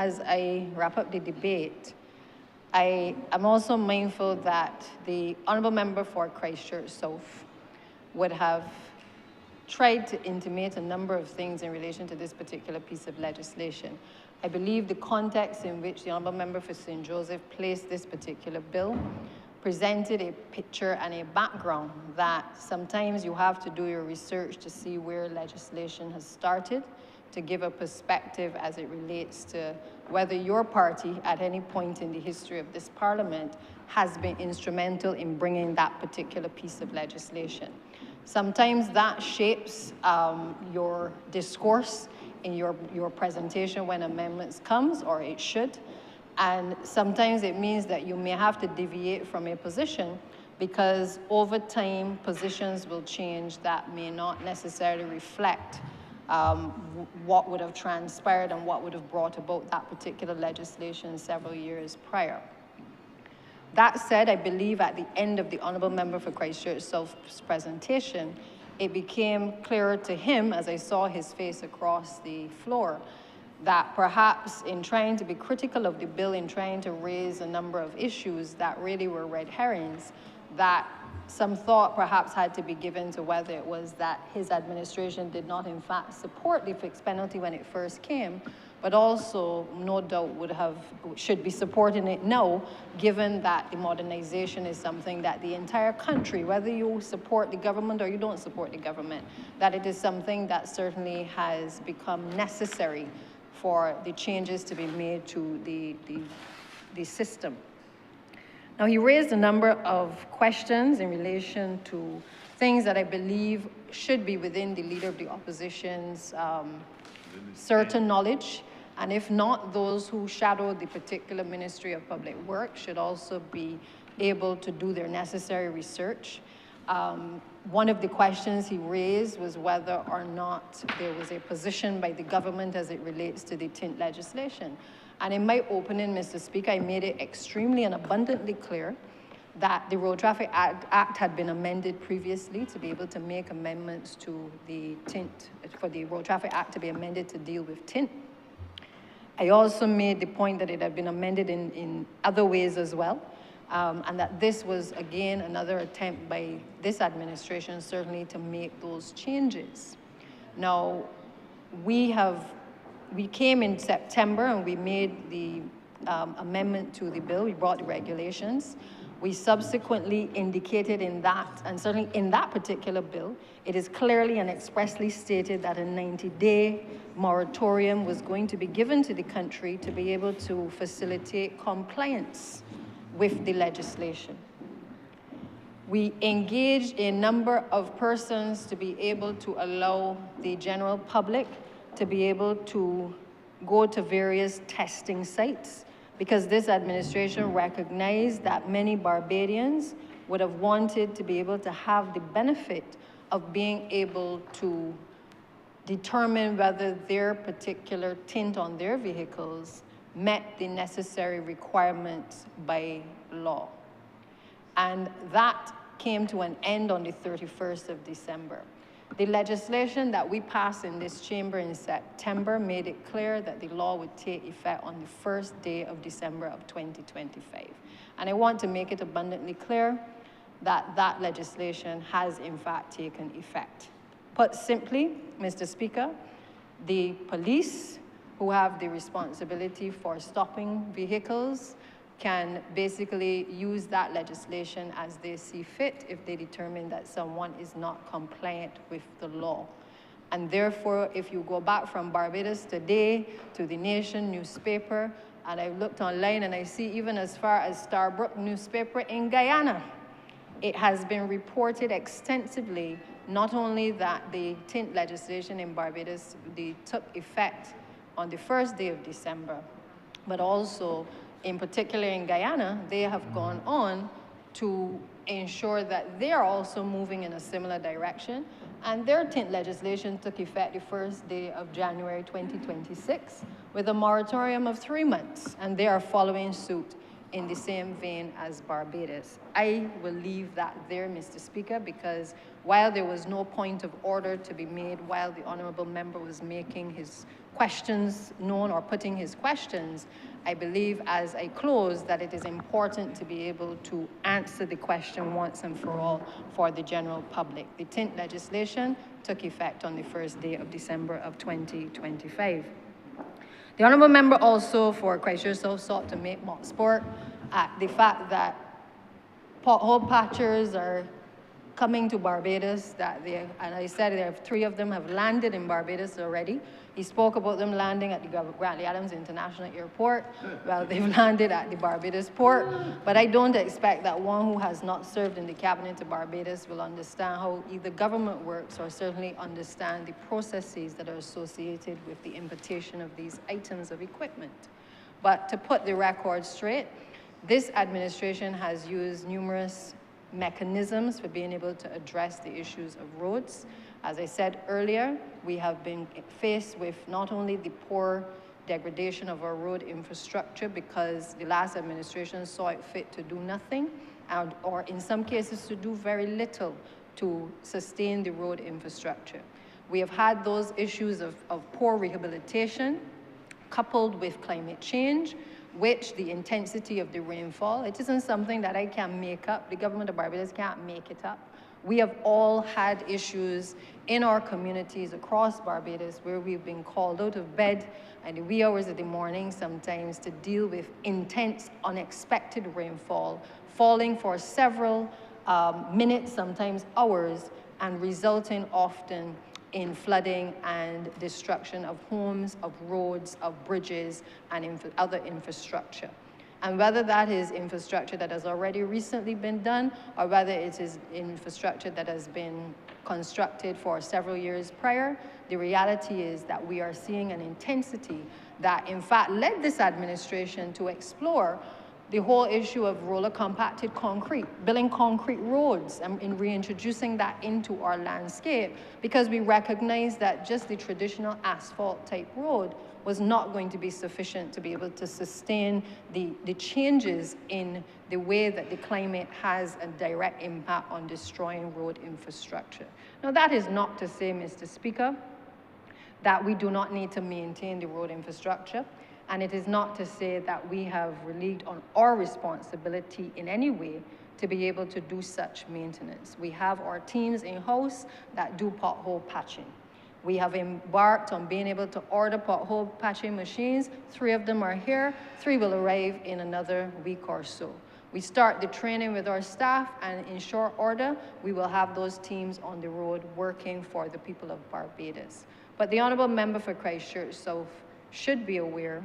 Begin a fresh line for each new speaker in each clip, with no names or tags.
as I wrap up the debate, I am also mindful that the Honourable Member for Christchurch South would have tried to intimate a number of things in relation to this particular piece of legislation. I believe the context in which the Honourable Member for St. Joseph placed this particular bill presented a picture and a background that sometimes you have to do your research to see where legislation has started, to give a perspective as it relates to whether your party at any point in the history of this parliament has been instrumental in bringing that particular piece of legislation. Sometimes that shapes your discourse in your presentation when amendments comes, or it should. And sometimes it means that you may have to deviate from a position because over time, positions will change that may not necessarily reflect what would have transpired and what would have brought about that particular legislation several years prior. That said, I believe at the end of the Honourable Member for Christchurch South's presentation, it became clearer to him, as I saw his face across the floor, that perhaps in trying to be critical of the bill, in trying to raise a number of issues that really were red herrings, that some thought perhaps had to be given to whether it was that his administration did not in fact support the fixed penalty when it first came, but also no doubt should be supporting it now, given that the modernization is something that the entire country, whether you support the government or you don't support the government, that it is something that certainly has become necessary for the changes to be made to the system. Now, he raised a number of questions in relation to things that I believe should be within the Leader of the Opposition's certain knowledge, and if not, those who shadow the particular Ministry of Public Works should also be able to do their necessary research. One of the questions he raised was whether or not there was a position by the government as it relates to the tint legislation. And in my opening, Mr. Speaker, I made it extremely and abundantly clear that the Road Traffic Act had been amended previously to be able to make amendments to the tint, for the Road Traffic Act to be amended to deal with tint. I also made the point that it had been amended in other ways as well, and that this was, again, another attempt by this administration certainly to make those changes. Now, we came in September and we made the amendment to the bill. We brought the regulations. We subsequently indicated in that, and certainly in that particular bill, it is clearly and expressly stated that a 90-day moratorium was going to be given to the country to be able to facilitate compliance with the legislation. We engaged a number of persons to be able to allow the general public to be able to go to various testing sites, because this administration recognized that many Barbadians would have wanted to be able to have the benefit of being able to determine whether their particular tint on their vehicles met the necessary requirements by law. And that came to an end on the 31st of December. The legislation that we passed in this chamber in September made it clear that the law would take effect on the first day of December of 2025. And I want to make it abundantly clear that that legislation has in fact taken effect. Put simply, Mr. Speaker, the police, who have the responsibility for stopping vehicles, can basically use that legislation as they see fit if they determine that someone is not compliant with the law. And therefore, if you go back from Barbados Today to the Nation newspaper, and I looked online and I see even as far as Starbrook newspaper in Guyana, it has been reported extensively, not only that the tint legislation in Barbados took effect on the first day of December, but also in particular in Guyana, they have gone on to ensure that they are also moving in a similar direction, and their tint legislation took effect the first day of January 2026 with a moratorium of 3 months, and they are following suit in the same vein as Barbados. I will leave that there, Mr. Speaker, because while there was no point of order to be made while the Honourable Member was making his questions known or putting his questions, I believe as I close that it is important to be able to answer the question once and for all for the general public. The tint legislation took effect on the first day of December of 2025. The Honourable Member also for Christchurch South sought to make mock sport at the fact that pothole patchers are coming to Barbados, and I said there 3 of them have landed in Barbados already. He spoke about them landing at the Grantley Adams International Airport. Well, they've landed at the Barbados port, but I don't expect that one who has not served in the cabinet of Barbados will understand how either government works or certainly understand the processes that are associated with the importation of these items of equipment. But to put the record straight, this administration has used numerous mechanisms for being able to address the issues of roads. As I said earlier, we have been faced with not only the poor degradation of our road infrastructure because the last administration saw it fit to do nothing, or in some cases to do very little to sustain the road infrastructure. We have had those issues of poor rehabilitation coupled with climate change, which the intensity of the rainfall, it isn't something that I can make up. The government of Barbados can't make it up. We have all had issues in our communities across Barbados where we've been called out of bed in the wee hours of the morning sometimes to deal with intense, unexpected rainfall, falling for several minutes, sometimes hours, and resulting often in flooding and destruction of homes, of roads, of bridges, and other infrastructure. And whether that is infrastructure that has already recently been done, or whether it is infrastructure that has been constructed for several years prior, the reality is that we are seeing an intensity that in fact led this administration to explore the whole issue of roller compacted concrete, building concrete roads, and in reintroducing that into our landscape, because we recognize that just the traditional asphalt type road was not going to be sufficient to be able to sustain the changes in the way that the climate has a direct impact on destroying road infrastructure. Now, that is not to say, Mr. Speaker, that we do not need to maintain the road infrastructure. And it is not to say that we have relieved on our responsibility in any way to be able to do such maintenance. We have our teams in-house that do pothole patching. We have embarked on being able to order pothole patching machines. 3 of them are here. 3 will arrive in another week or so. We start the training with our staff, and in short order, we will have those teams on the road working for the people of Barbados. But the Honourable Member for Christchurch South should be aware,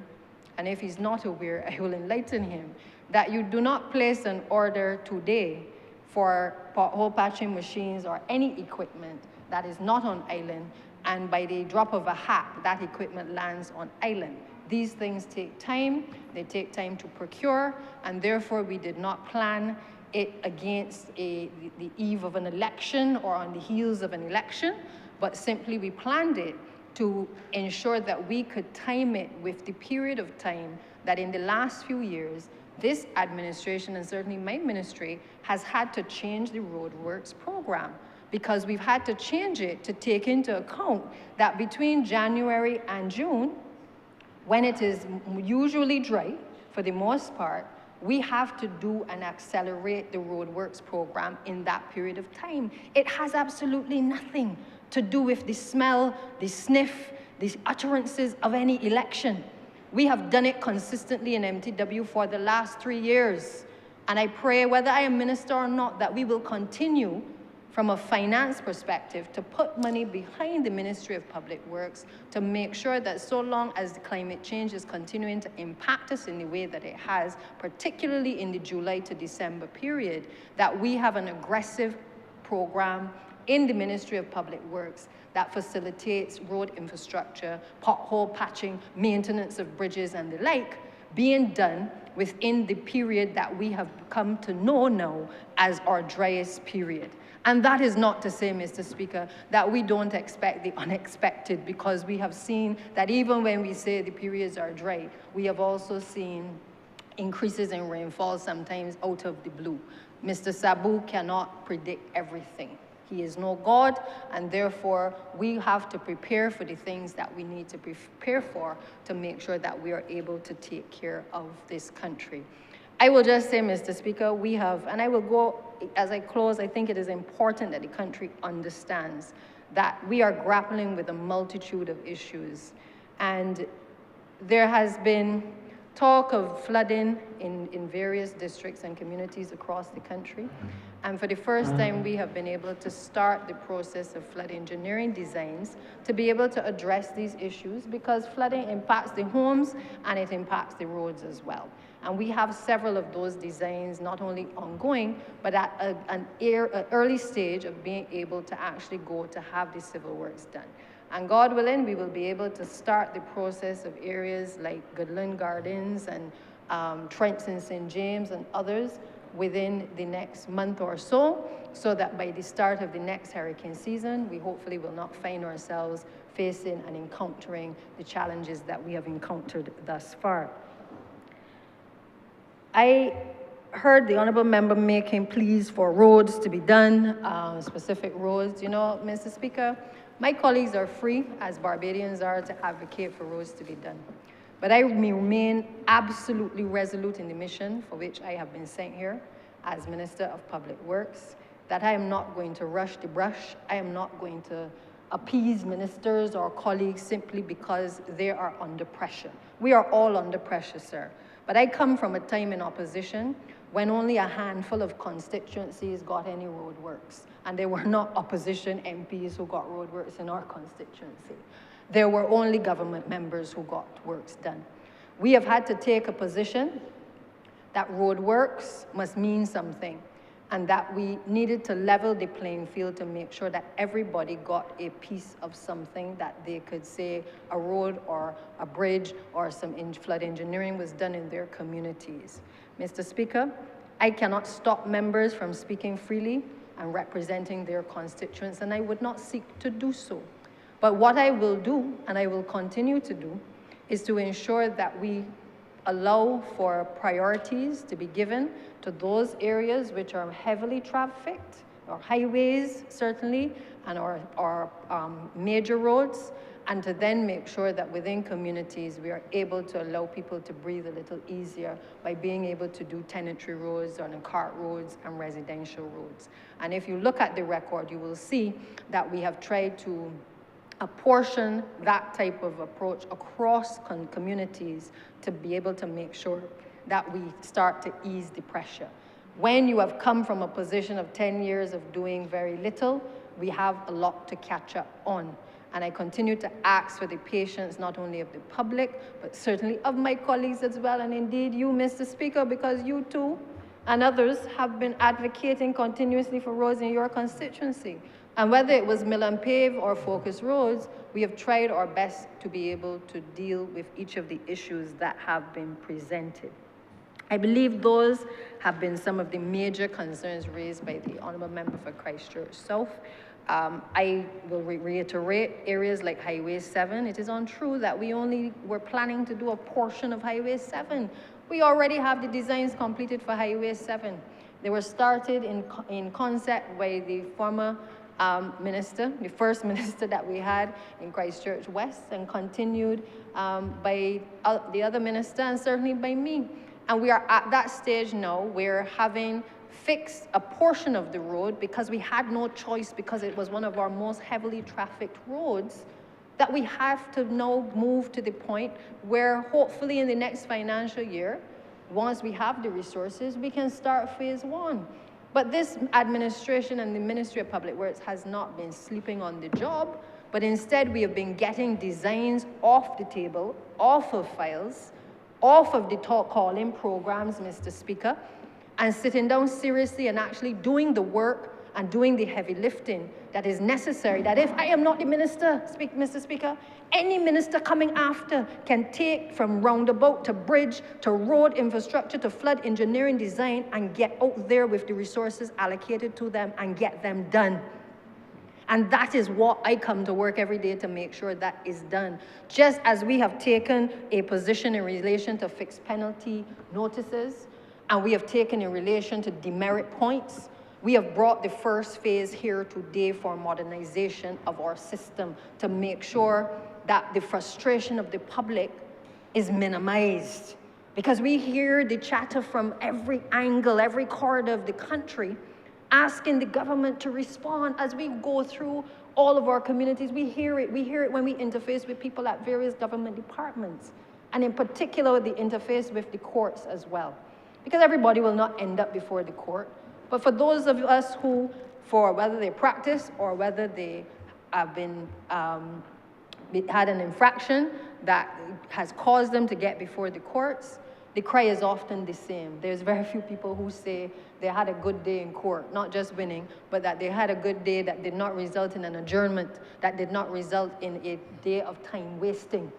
and if he's not aware, I will enlighten him, that you do not place an order today for pothole patching machines or any equipment that is not on island, and by the drop of a hat, that equipment lands on island. These things take time, they take time to procure, and therefore we did not plan it against the eve of an election or on the heels of an election, but simply we planned it to ensure that we could time it with the period of time that in the last few years, this administration and certainly my ministry has had to change the roadworks program, because we've had to change it to take into account that between January and June, when it is usually dry for the most part, we have to do and accelerate the roadworks program in that period of time. It has absolutely nothing to do with the smell, the sniff, the utterances of any election. We have done it consistently in MTW for the last 3 years. And I pray, whether I am minister or not, that we will continue from a finance perspective to put money behind the Ministry of Public Works to make sure that so long as the climate change is continuing to impact us in the way that it has, particularly in the July to December period, that we have an aggressive program in the Ministry of Public Works that facilitates road infrastructure, pothole patching, maintenance of bridges and the like, being done within the period that we have come to know now as our driest period. And that is not to say, Mr. Speaker, that we don't expect the unexpected, because we have seen that even when we say the periods are dry, we have also seen increases in rainfall sometimes out of the blue. Mr. Sabu cannot predict everything. He is no God, and therefore we have to prepare for the things that we need to prepare for to make sure that we are able to take care of this country. I will just say, Mr. Speaker, we have, and I will go, as I close, I think it is important that the country understands that we are grappling with a multitude of issues. And there has been talk of flooding in various districts and communities across the country. And for the first time, we have been able to start the process of flood engineering designs to be able to address these issues, because flooding impacts the homes and it impacts the roads as well. And we have several of those designs, not only ongoing, but at an early stage of being able to actually go to have the civil works done. And God willing, we will be able to start the process of areas like Goodland Gardens and Trenton St. James and others within the next month or so that by the start of the next hurricane season, we hopefully will not find ourselves facing and encountering the challenges that we have encountered thus far. I heard the honourable member making pleas for roads to be done, specific roads. You know, Mr. Speaker, my colleagues are free, as Barbadians are, to advocate for roads to be done. But I remain absolutely resolute in the mission for which I have been sent here as Minister of Public Works, that I am not going to rush the brush. I am not going to appease ministers or colleagues simply because they are under pressure. We are all under pressure, sir. But I come from a time in opposition when only a handful of constituencies got any roadworks. And there were not opposition MPs who got roadworks in our constituency. There were only government members who got works done. We have had to take a position that roadworks must mean something, and that we needed to level the playing field to make sure that everybody got a piece of something that they could say a road or a bridge or some flood engineering was done in their communities. Mr. Speaker, I cannot stop members from speaking freely and representing their constituents, and I would not seek to do so. But what I will do, and I will continue to do, is to ensure that we allow for priorities to be given to those areas which are heavily trafficked, or highways certainly, and our major roads, and to then make sure that within communities we are able to allow people to breathe a little easier by being able to do tenantry roads and cart roads and residential roads. And if you look at the record, you will see that we have tried to apportion that type of approach across communities to be able to make sure that we start to ease the pressure. When you have come from a position of 10 years of doing very little, we have a lot to catch up on. And I continue to ask for the patience not only of the public, but certainly of my colleagues as well, and indeed you, Mr. Speaker, because you too and others have been advocating continuously for roads in your constituency. And whether it was mill and pave or focus roads, we have tried our best to be able to deal with each of the issues that have been presented. I believe those have been some of the major concerns raised by the Honourable Member for Christchurch South. I will reiterate areas like Highway 7. It is untrue that we only were planning to do a portion of Highway 7. We already have the designs completed for Highway 7. They were started in concept by the former minister, the first minister that we had in Christchurch West, and continued by the other minister and certainly by me. And we are at that stage now where having fixed a portion of the road because we had no choice, because it was one of our most heavily trafficked roads, that we have to now move to the point where hopefully in the next financial year, once we have the resources, we can start phase 1. But this administration and the Ministry of Public Works has not been sleeping on the job, but instead we have been getting designs off the table, off of files, off of the calling programs, Mr. Speaker, and sitting down seriously and actually doing the work and doing the heavy lifting that is necessary, that if I am not the minister, Mr. Speaker, any minister coming after can take from roundabout to bridge to road infrastructure to flood engineering design and get out there with the resources allocated to them and get them done. And that is what I come to work every day to make sure that is done. Just as we have taken a position in relation to fixed penalty notices, and we have taken in relation to demerit points, We have brought the first phase here today for modernization of our system to make sure that the frustration of the public is minimized. Because we hear the chatter from every angle, every corner of the country, asking the government to respond as we go through all of our communities. We hear it when we interface with people at various government departments, and in particular the interface with the courts as well. Because everybody will not end up before the court, but for those of us who, for whether they practice or whether they have been had an infraction that has caused them to get before the courts, the cry is often the same. There's very few people who say they had a good day in court, not just winning, but that they had a good day that did not result in an adjournment, that did not result in a day of time wasting.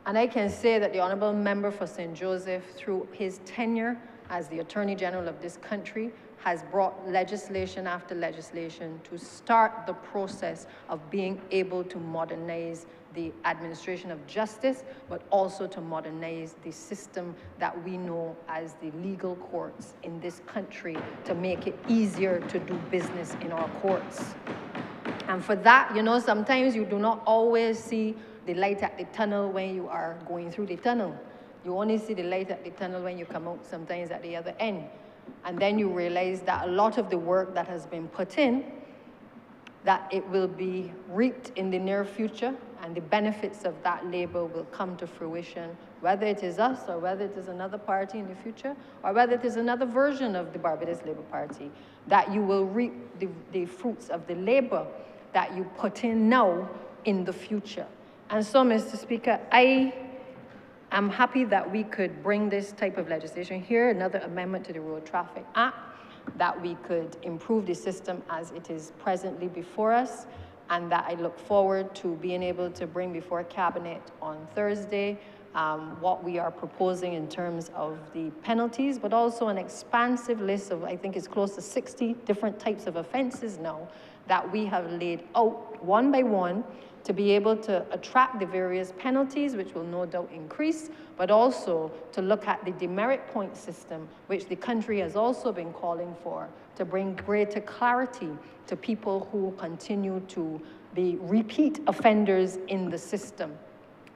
And I can say that the Honourable Member for St. Joseph, through his tenure as the Attorney General of this country, has brought legislation after legislation to start the process of being able to modernize the administration of justice, but also to modernize the system that we know as the legal courts in this country, to make it easier to do business in our courts. And for that, you know, sometimes you do not always see the light at the tunnel when you are going through the tunnel. You only see the light at the tunnel when you come out sometimes at the other end. And then you realize that a lot of the work that has been put in, that it will be reaped in the near future, and the benefits of that labor will come to fruition, whether it is us or whether it is another party in the future, or whether it is another version of the Barbados Labour Party, that you will reap the fruits of the labor that you put in now in the future. And so, Mr. Speaker, I'm happy that we could bring this type of legislation here, another amendment to the Road Traffic Act, that we could improve the system as it is presently before us, and that I look forward to being able to bring before Cabinet on Thursday what we are proposing in terms of the penalties, but also an expansive list of, I think it's close to 60 different types of offenses now that we have laid out one by one, to be able to attract the various penalties, which will no doubt increase, but also to look at the demerit point system, which the country has also been calling for, to bring greater clarity to people who continue to be repeat offenders in the system.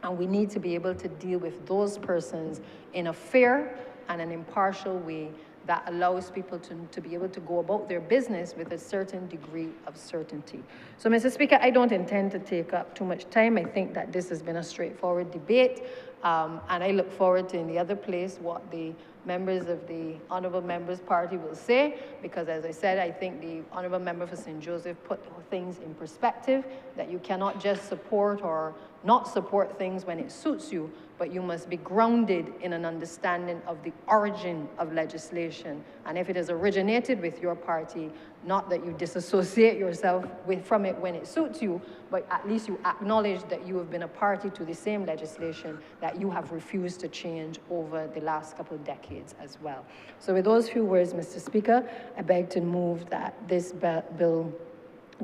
And we need to be able to deal with those persons in a fair and an impartial way that allows people to be able to go about their business with a certain degree of certainty. So, Mr. Speaker, I don't intend to take up too much time. I think that this has been a straightforward debate, and I look forward to, in the other place, what the members of the Honourable Members Party will say, because as I said, I think the Honourable Member for St. Joseph put things in perspective, that you cannot just support or not support things when it suits you, but you must be grounded in an understanding of the origin of legislation. And if it has originated with your party, not that you disassociate yourself from it when it suits you, but at least you acknowledge that you have been a party to the same legislation that you have refused to change over the last couple of decades as well. So with those few words, Mr. Speaker, I beg to move that this bill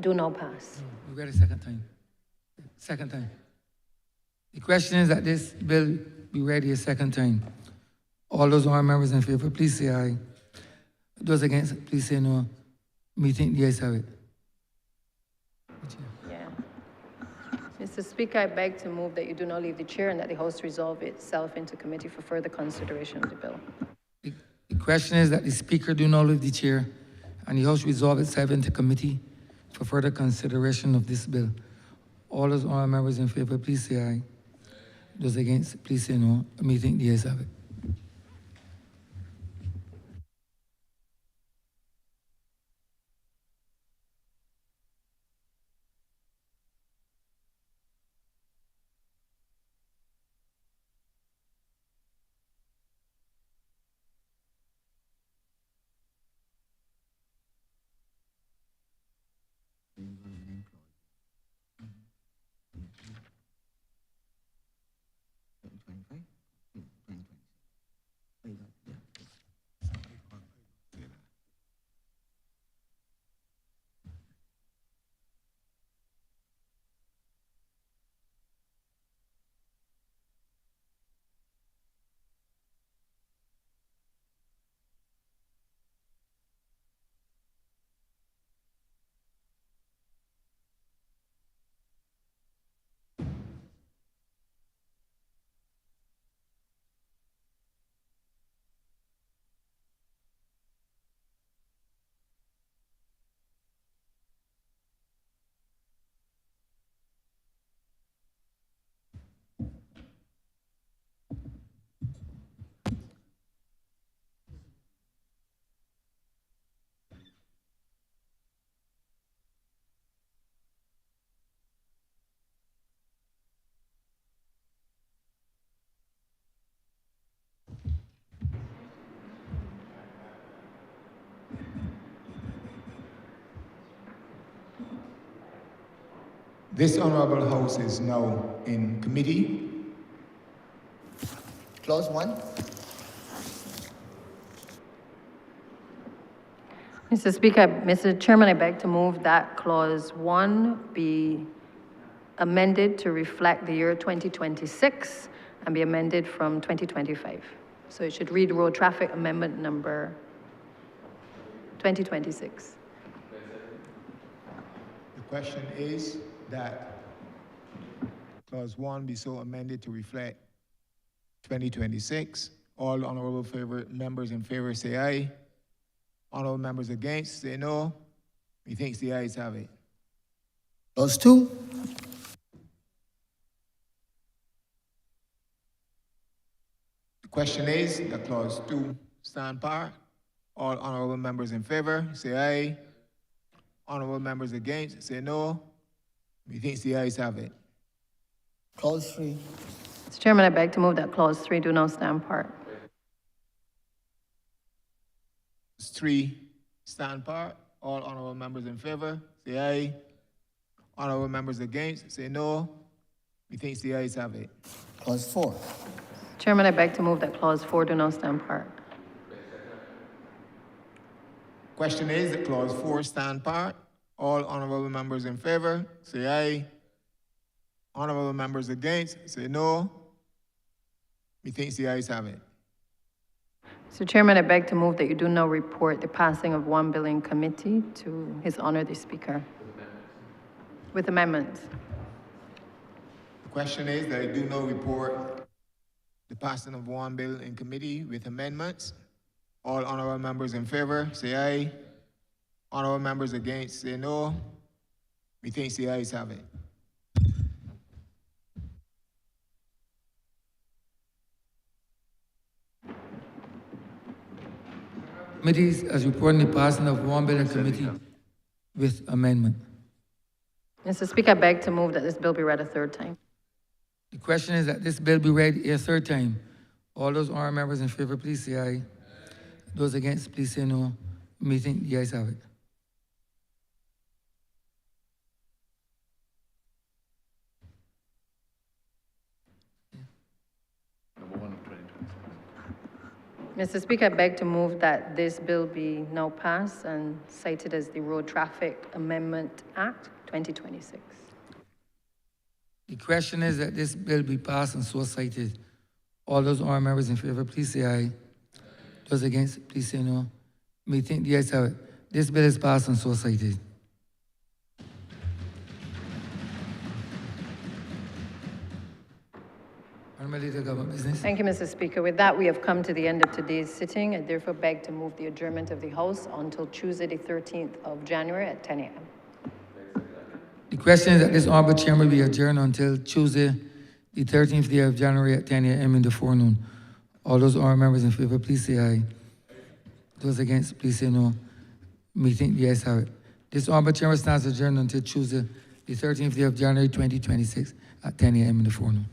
do not pass.
We read a second time. Second time. The question is that this bill be read a second time. All those honourable members in favor, please say aye. Those against, please say no. Me think the ayes have it.
Yeah. Mr. Speaker, I beg to move that you do not leave the chair and that the House resolve itself into committee for further consideration of the bill.
The question is that the Speaker do not leave the chair and the House resolve itself into committee for further consideration of this bill. All those honourable members in favor, please say aye. Those against, please say no. Me think the ayes have it.
This Honourable House is now in committee.
Clause 1.
Mr. Chairman, I beg to move that Clause 1 be amended to reflect the year 2026 and be amended from 2025. So it should read Road Traffic Amendment Number 2026.
The question is that Clause 1 be so amended to reflect 2026. All honourable members in favour say aye. Honourable members against say no. Methinks the ayes have it.
Clause 2.
The question is that Clause 2 stand par. All honourable members in favour say aye. Honourable members against say no. Methinks the ayes have it.
Clause 3.
Mr. Chairman, I beg to move that Clause 3 do now stand part.
3 stand par. All honourable members in favour say aye. Honourable members against say no. Methinks the ayes have it.
Clause 4.
Chairman, I beg to move that Clause 4 do now stand part.
Question is that Clause 4 stand par. All honourable members in favour say aye. Honourable members against say no. Methinks the ayes have it.
Mr. Chairman, I beg to move that you do now report the passing of one bill in committee to His Honour the Speaker. With amendments.
The question is that I do not report the passing of one bill in committee with amendments. All honourable members in favour say aye. Honourable members against say no. Methinks the ayes have it.
Committees as reporting the passing of one bill in committee with amendment.
Mr. Speaker, I beg to move that this bill be read a third time.
The question is that this bill be read a third time. All those honourable members in favour, please say aye. Those against, please say no. Meeting, the ayes have it.
Mr. Speaker, I beg to move that this bill be now passed and cited as the Road Traffic Amendment Act 2026.
The question is that this bill be passed and so cited. All those honourable members in favour, please say aye. Those against, please say no. Meeting, the ayes have it. This bill is passed and so cited. Honourable Leader of Government Business.
Thank you, Mr. Speaker. With that, we have come to the end of today's sitting. I therefore beg to move the adjournment of the House until Tuesday, the 13th of January at 10 a.m.
The question is that this honourable chamber be adjourned until Tuesday, the 13th day of January at 10 a.m. in the forenoon. All those honourable members in favour, please say aye. Those against, please say no. Meeting, the ayes have it. This honourable chamber stands adjourned until Tuesday, the 13th day of January 2026 at 10 a.m. in the forenoon.